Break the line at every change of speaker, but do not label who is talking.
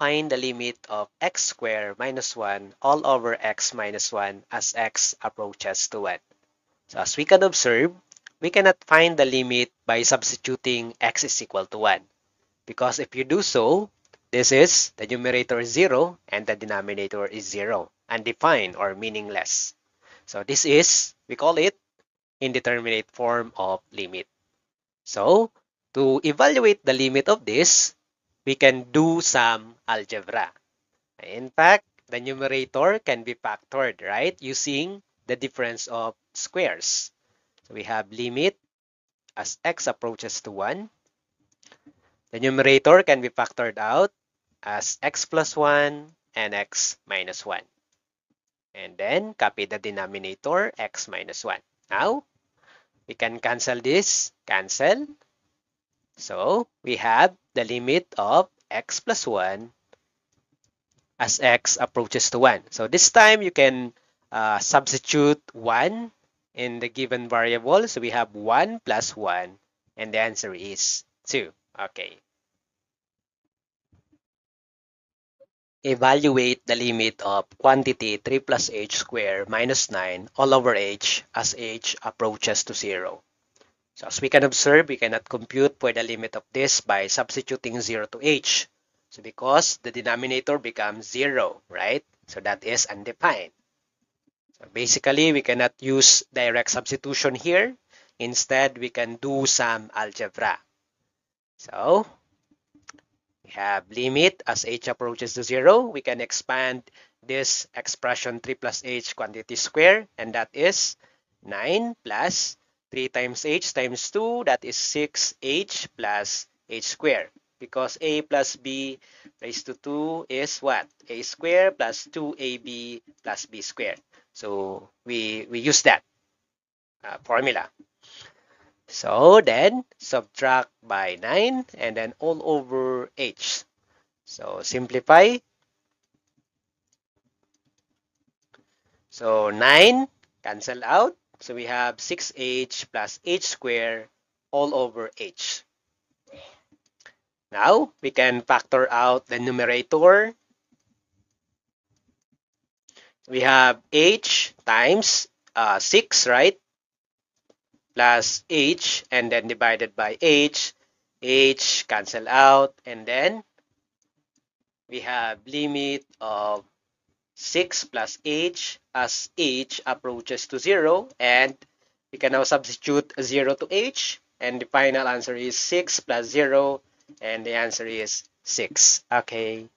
find the limit of x squared minus 1 all over x minus 1 as x approaches to 1. So as we can observe, we cannot find the limit by substituting x is equal to 1. Because if you do so, this is the numerator is 0 and the denominator is 0, undefined or meaningless. So this is, we call it, indeterminate form of limit. So to evaluate the limit of this, we can do some algebra. In fact, the numerator can be factored, right? Using the difference of squares. So we have limit as x approaches to 1. The numerator can be factored out as x plus 1 and x minus 1. And then copy the denominator, x minus 1. Now, we can cancel this, cancel. So, we have the limit of x plus 1 as x approaches to 1. So, this time you can substitute 1 in the given variable. So, we have 1 plus 1 and the answer is 2. Okay. Evaluate the limit of quantity 3 plus h squared minus 9 all over h as h approaches to 0. So as we can observe, we cannot compute for the limit of this by substituting 0 to h. So because the denominator becomes 0, right? So that is undefined. So basically, we cannot use direct substitution here. Instead, we can do some algebra. So we have limit as h approaches to 0. We can expand this expression 3 plus h quantity square, and that is 9 plus 3 times h times 2, that is 6h plus h squared. Because a plus b raised to 2 is what? A squared plus 2ab plus b squared. So we use that formula. So then subtract by 9 and then all over h. So simplify. So 9 cancel out. So we have 6h plus h squared all over h. Now we can factor out the numerator. We have h times 6, right? Plus h and then divided by h. H cancel out and then we have limit of 6 plus h as h approaches to 0, and we can now substitute 0 to h, and the final answer is 6 plus 0, and the answer is 6. Okay.